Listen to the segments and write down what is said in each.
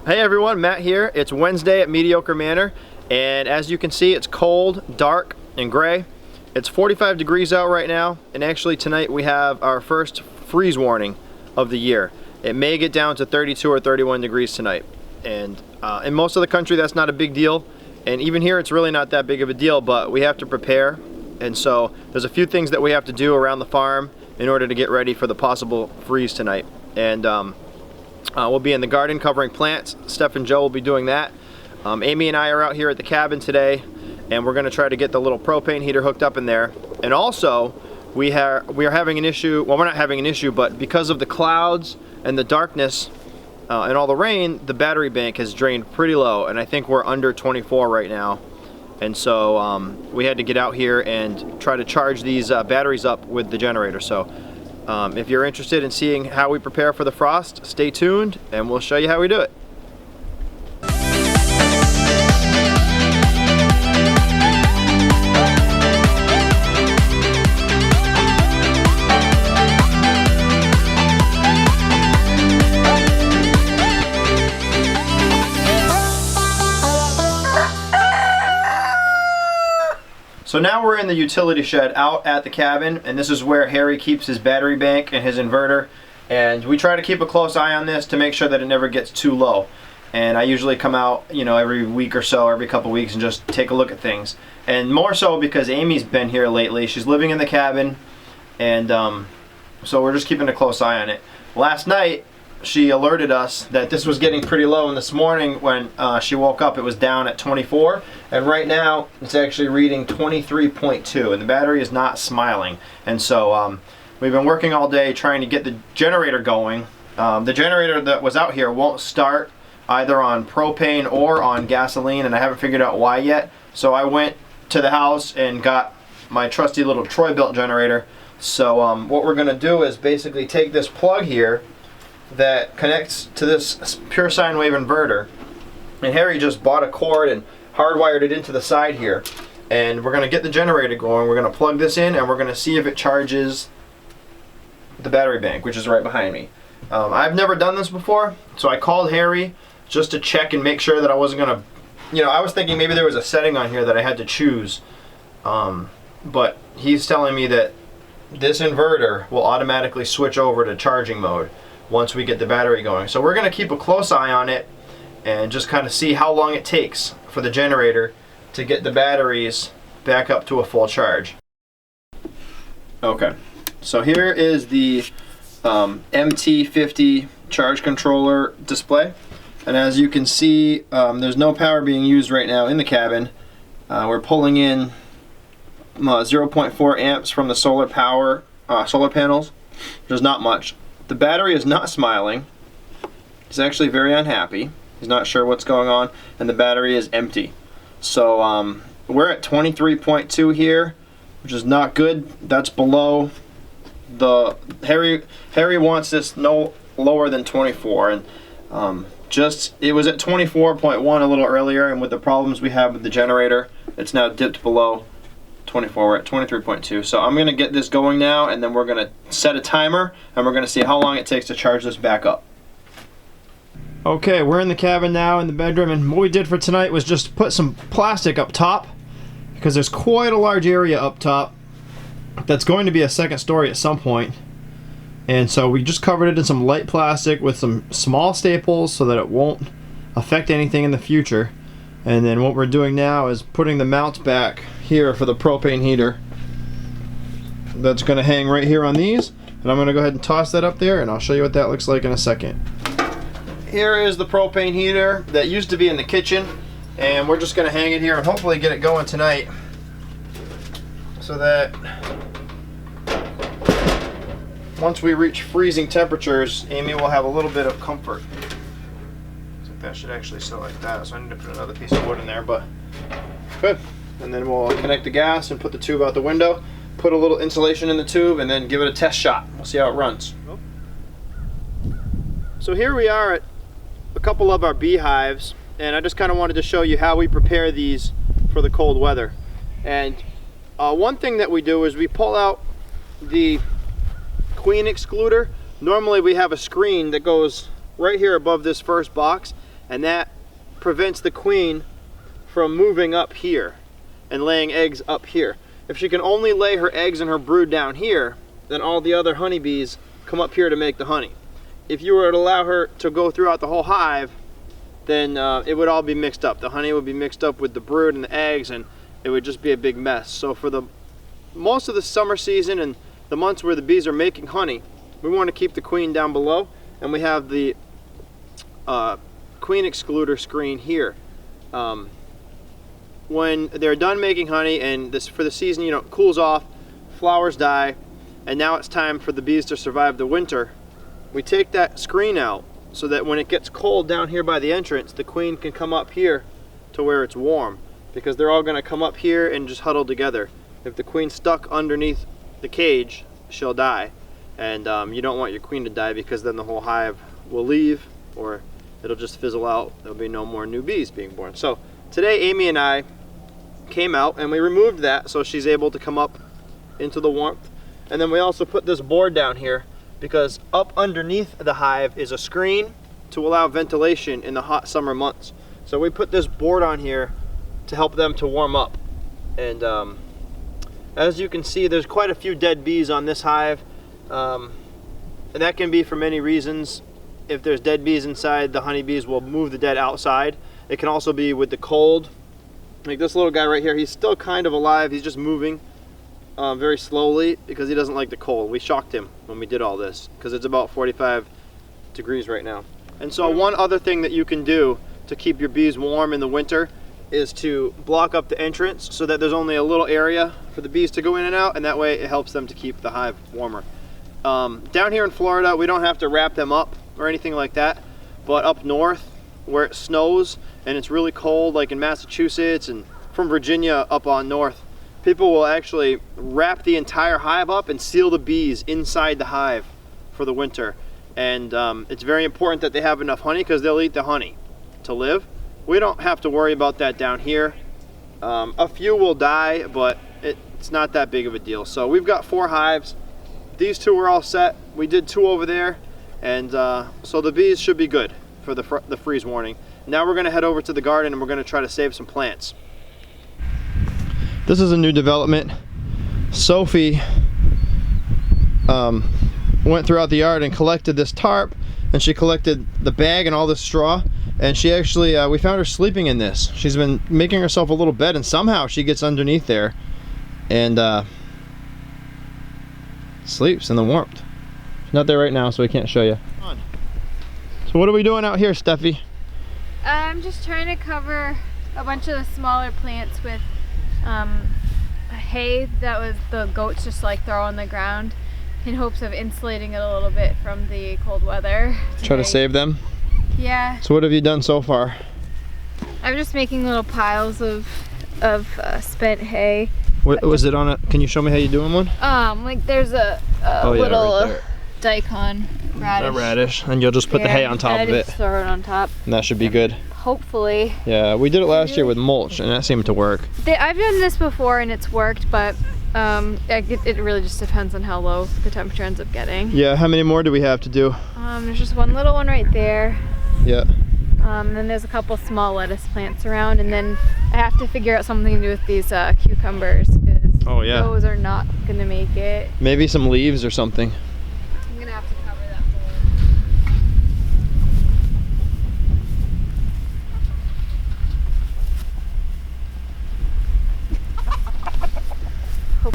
Hey everyone, Matt here. It's Wednesday at Mediocre Manor, and as you can see, it's cold, dark, and gray. It's 45 degrees out right now, and actually tonight we have our first freeze warning of the year. It may get down to 32 or 31 degrees tonight, and in most of the country that's not a big deal, and even here it's really not that big of a deal, but we have to prepare, and so there's a few things that we have to do around the farm in order to get ready for the possible freeze tonight. And we'll be in the garden covering plants. Steph and Joe will be doing that. Amy and I are out here at the cabin today, and we're going to try to get the little propane heater hooked up in there. And also, we are having an issue. Well, we're not having an issue, but because of the clouds and the darkness and all the rain, the battery bank has drained pretty low, and I think we're under 24 right now. And so we had to get out here and try to charge these batteries up with the generator. So if you're interested in seeing how we prepare for the frost, stay tuned and we'll show you how we do it. So now we're in the utility shed out at the cabin, and this is where Harry keeps his battery bank and his inverter, and we try to keep a close eye on this to make sure that it never gets too low. And I usually come out, you know, every week or so, every couple weeks, and just take a look at things. And more so because Amy's been here lately. She's living in the cabin, and so we're just keeping a close eye on it. Last night she alerted us that this was getting pretty low, and this morning when she woke up it was down at 24, and right now it's actually reading 23.2, and the battery is not smiling. And so we've been working all day trying to get the generator going. The generator that was out here won't start either on propane or on gasoline, and I haven't figured out why yet. So I went to the house and got my trusty little Troy-Bilt generator. So what we're going to do is basically take this plug here that connects to this pure sine wave inverter, and Harry just bought a cord and hardwired it into the side here, and we're going to get the generator going. We're going to plug this in and we're going to see if it charges the battery bank, which is right behind me. I've never done this before, so I called Harry just to check and make sure that I wasn't going to, you know, I was thinking maybe there was a setting on here that I had to choose, but he's telling me that this inverter will automatically switch over to charging mode once we get the battery going. So we're going to keep a close eye on it and just kind of see how long it takes for the generator to get the batteries back up to a full charge. Okay, so here is the MT50 charge controller display, and as you can see, there's no power being used right now in the cabin. We're pulling in 0.4 amps from the solar panels. There's not much. The battery is not smiling. He's actually very unhappy. He's not sure what's going on, and the battery is empty. So we're at 23.2 here, which is not good. That's below the Harry wants this no lower than 24, and it was at 24.1 a little earlier, and with the problems we have with the generator, it's now dipped below 24. We're at 23.2. So I'm going to get this going now, and then we're going to set a timer, and we're going to see how long it takes to charge this back up. Okay, we're in the cabin now, in the bedroom, and what we did for tonight was just put some plastic up top, because there's quite a large area up top that's going to be a second story at some point. And so we just covered it in some light plastic with some small staples so that it won't affect anything in the future. And then what we're doing now is putting the mounts back here for the propane heater. That's going to hang right here on these, and I'm going to go ahead and toss that up there, and I'll show you what that looks like in a second. Here is the propane heater that used to be in the kitchen, and we're just going to hang it here and hopefully get it going tonight so that once we reach freezing temperatures, Amy will have a little bit of comfort. That should actually sit like that, so I need to put another piece of wood in there, but good. And then we'll connect the gas and put the tube out the window, put a little insulation in the tube, and then give it a test shot. We'll see how it runs. So here we are at a couple of our beehives, and I just kind of wanted to show you how we prepare these for the cold weather. And one thing that we do is we pull out the queen excluder. Normally we have a screen that goes right here above this first box, and that prevents the queen from moving up here and laying eggs up here. If she can only lay her eggs and her brood down here, then all the other honeybees come up here to make the honey. If you were to allow her to go throughout the whole hive, then it would all be mixed up. The honey would be mixed up with the brood and the eggs, and it would just be a big mess. So for the most of the summer season and the months where the bees are making honey, we want to keep the queen down below, and we have the queen excluder screen here. When they're done making honey and this for the season, you know, cools off, flowers die, and now it's time for the bees to survive the winter, we take that screen out so that when it gets cold down here by the entrance, the queen can come up here to where it's warm, because they're all going to come up here and just huddle together. If the queen's stuck underneath the cage, she'll die, and you don't want your queen to die, because then the whole hive will leave, or it'll just fizzle out. There'll be no more new bees being born. So today Amy and I came out and we removed that so she's able to come up into the warmth. And then we also put this board down here because up underneath the hive is a screen to allow ventilation in the hot summer months. So we put this board on here to help them to warm up. And as you can see, there's quite a few dead bees on this hive. And that can be for many reasons. If there's dead bees inside, the honeybees will move the dead outside. It can also be with the cold. Like this little guy right here, he's still kind of alive. He's just moving very slowly because he doesn't like the cold. We shocked him when we did all this because it's about 45 degrees right now. And so one other thing that you can do to keep your bees warm in the winter is to block up the entrance so that there's only a little area for the bees to go in and out, and that way it helps them to keep the hive warmer. Down here in Florida, we don't have to wrap them up or anything like that, but up north where it snows and it's really cold, like in Massachusetts and from Virginia up on north, people will actually wrap the entire hive up and seal the bees inside the hive for the winter. And it's very important that they have enough honey because they'll eat the honey to live. We don't have to worry about that down here. A few will die, but it's not that big of a deal. So we've got 4 hives. These 2 are all set. We did 2 over there, and so the bees should be good for the freeze warning. Now we're going to head over to the garden and we're going to try to save some plants. This is a new development. Sophie went throughout the yard and collected this tarp, and she collected the bag and all this straw, and she actually we found her sleeping in this. She's been making herself a little bed, and somehow she gets underneath there and sleeps in the warmth. She's not there right now, so we can't show you. So what are we doing out here, Steffi? I'm just trying to cover a bunch of the smaller plants with hay that the goats just like throw on the ground in hopes of insulating it a little bit from the cold weather today. Try to save them? Yeah. So what have you done so far? I'm just making little piles of spent hay. What was it on it? Can you show me how you're doing one? Like there's a little right daikon radish. A radish, and you'll just put the hay on top of it. Just throw it on top. And that should be good. Hopefully. Yeah, we did it last year with mulch, and that seemed to work. I've done this before and it's worked, but it really just depends on how low the temperature ends up getting. Yeah, how many more do we have to do? There's just one little one right there. Yeah. Then there's a couple small lettuce plants around, and then I have to figure out something to do with these cucumbers, because those are not gonna make it. Maybe some leaves or something. I'm gonna have to cover that hole.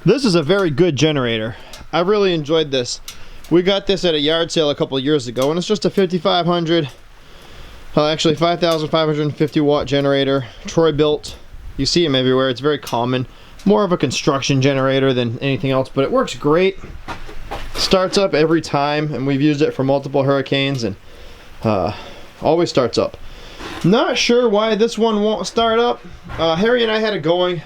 This is a very good generator. I really enjoyed this. We got this at a yard sale a couple of years ago, and it's just a 5500, actually 5550 watt generator, Troy built. You see them everywhere. It's very common. More of a construction generator than anything else, but it works great. Starts up every time, and we've used it for multiple hurricanes, and always starts up. Not sure why this one won't start up. Harry and I had it going.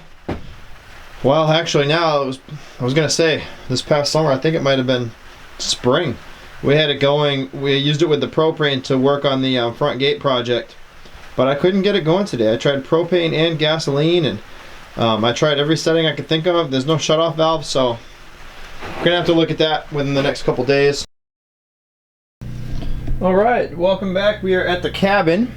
Well, actually now I was gonna say this past summer, I think it might have been spring. We had it going. We used it with the propane to work on the front gate project, but I couldn't get it going today. I tried propane and gasoline, and I tried every setting I could think of. There's no shutoff valve, so we're gonna have to look at that within the next couple days. All right, welcome back. We are at the cabin,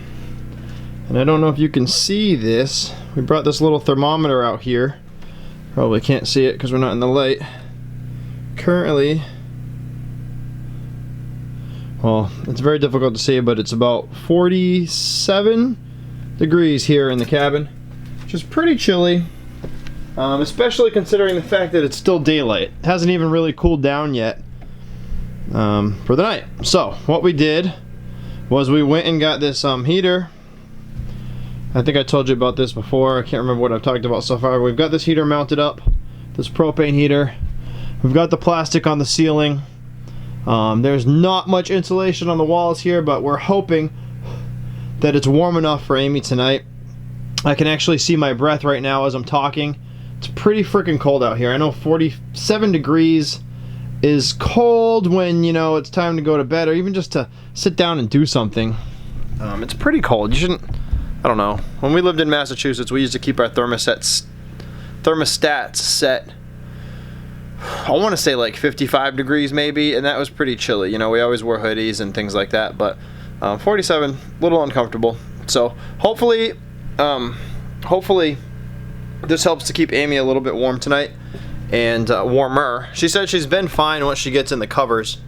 and I don't know if you can see this. We brought this little thermometer out here. Probably can't see it because we're not in the light. Currently, well, it's very difficult to see, but it's about 47 degrees here in the cabin, which is pretty chilly, especially considering the fact that it's still daylight. It hasn't even really cooled down yet for the night. So what we did was we went and got this heater. I think I told you about this before. I can't remember what I've talked about so far. We've got this heater mounted up, this propane heater. We've got the plastic on the ceiling. There's not much insulation on the walls here, but we're hoping that it's warm enough for Amy tonight. I can actually see my breath right now as I'm talking. It's pretty freaking cold out here. I know 47 degrees is cold when, you know, it's time to go to bed or even just to sit down and do something. It's pretty cold. You shouldn't, I don't know. When we lived in Massachusetts, we used to keep our thermostats set, I want to say like 55 degrees maybe, and that was pretty chilly. You know, we always wore hoodies and things like that, but 47, a little uncomfortable. So hopefully this helps to keep Amy a little bit warm tonight, and warmer. She said she's been fine once she gets in the covers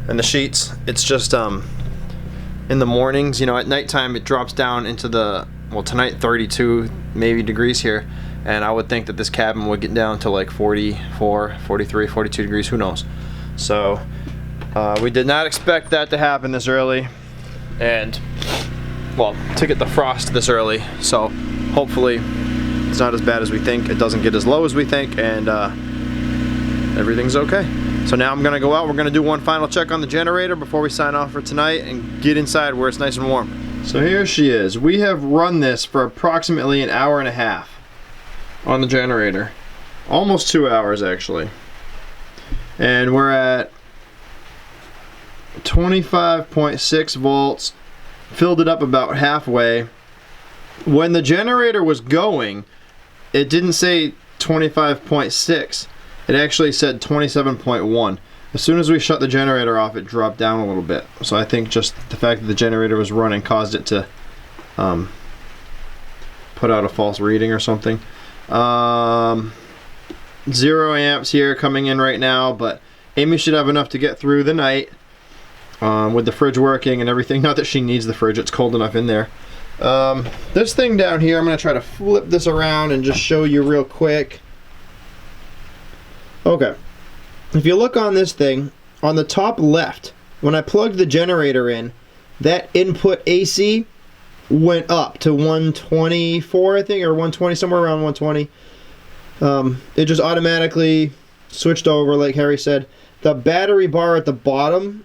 and the sheets. It's just in the mornings, you know, at nighttime it drops down into the, well, tonight 32 maybe degrees here, and I would think that this cabin would get down to like 44, 43, 42 degrees, who knows. So we did not expect that to happen this early, and well, to get the frost this early. So hopefully it's not as bad as we think, it doesn't get as low as we think, and everything's okay. So now I'm gonna go out, we're gonna do one final check on the generator before we sign off for tonight and get inside where it's nice and warm. So here she is. We have run this for approximately an hour and a half on the generator. Almost 2 hours actually. And we're at 25.6 volts, filled it up about halfway. When the generator was going, it didn't say 25.6. It actually said 27.1. As soon as we shut the generator off, it dropped down a little bit. So I think just the fact that the generator was running caused it to put out a false reading or something. 0 amps here coming in right now, but Amy should have enough to get through the night with the fridge working and everything. Not that she needs the fridge, it's cold enough in there. This thing down here, I'm going to try to flip this around and just show you real quick. Okay, if you look on this thing, on the top left, when I plugged the generator in, that input AC went up to 124, I think, or 120, somewhere around 120. It just automatically switched over, like Harry said. The battery bar at the bottom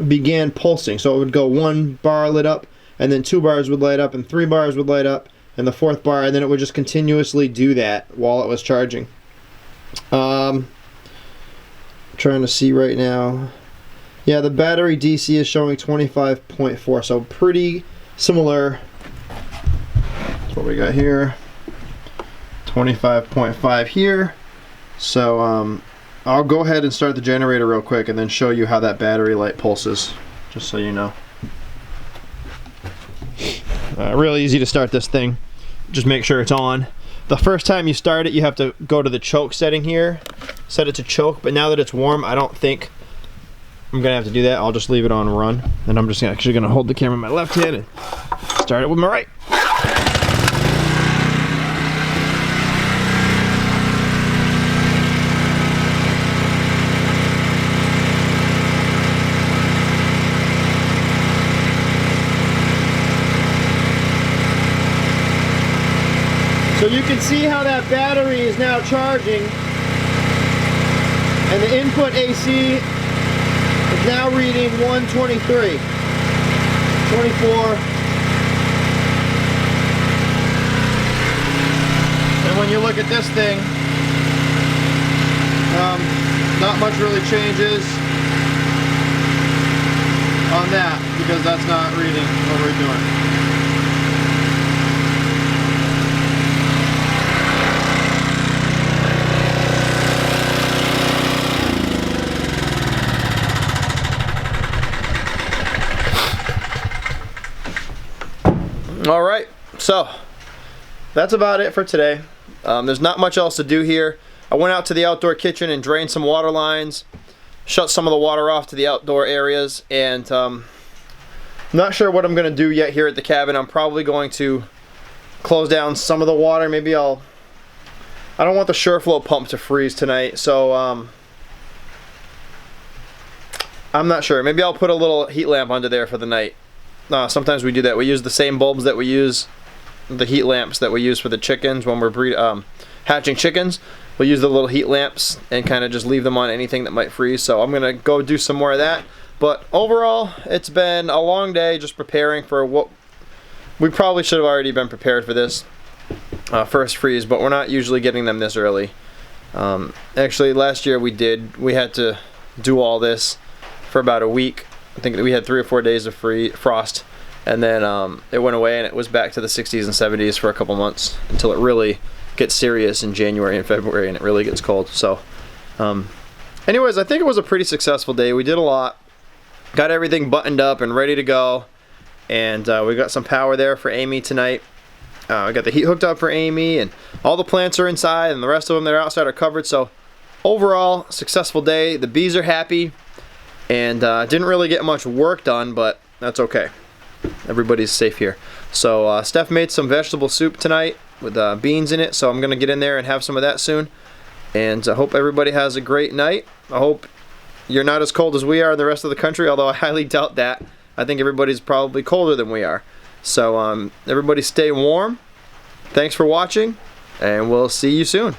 began pulsing, so it would go 1 bar lit up, and then 2 bars would light up, and 3 bars would light up, and the 4th bar, and then it would just continuously do that while it was charging. Trying to see right now. Yeah, the battery DC is showing 25.4, so pretty similar. That's what we got here. 25.5 here. So I'll go ahead and start the generator real quick and then show you how that battery light pulses, just so you know. Really easy to start this thing. Just make sure it's on. The first time you start it, you have to go to the choke setting here, set it to choke, but now that it's warm, I don't think I'm gonna have to do that. I'll just leave it on run, and I'm just actually gonna hold the camera in my left hand and start it with my right. So you can see how that battery is now charging, and the input AC is now reading 123. 24. And when you look at this thing, not much really changes on that because that's not reading what we're doing. All right, so that's about it for today. There's not much else to do here. I went out to the outdoor kitchen and drained some water lines, shut some of the water off to the outdoor areas, and not sure what I'm going to do yet here at the cabin. I'm probably going to close down some of the water. Maybe I don't want the SureFlow pump to freeze tonight, so I'm not sure. Maybe I'll put a little heat lamp under there for the night. Sometimes we do that. We use the same bulbs that we use, the heat lamps that we use for the chickens when we're hatching chickens. We'll use the little heat lamps and kind of just leave them on anything that might freeze. So I'm going to go do some more of that. But overall, it's been a long day just preparing for what we probably should have already been prepared for this first freeze, but we're not usually getting them this early. Actually, last year we had to do all this for about a week. I think that we had 3 or 4 days of frost, and then it went away and it was back to the 60s and 70s for a couple months until it really gets serious in January and February and it really gets cold. So anyways, I think it was a pretty successful day. We did a lot, got everything buttoned up and ready to go, and we got some power there for Amy tonight. We got the heat hooked up for Amy, and all the plants are inside and the rest of them that are outside are covered. So overall, successful day. The bees are happy. And didn't really get much work done, but that's okay. Everybody's safe here. So Steph made some vegetable soup tonight with beans in it, so I'm going to get in there and have some of that soon. And I hope everybody has a great night. I hope you're not as cold as we are in the rest of the country, although I highly doubt that. I think everybody's probably colder than we are. So everybody stay warm. Thanks for watching, and we'll see you soon.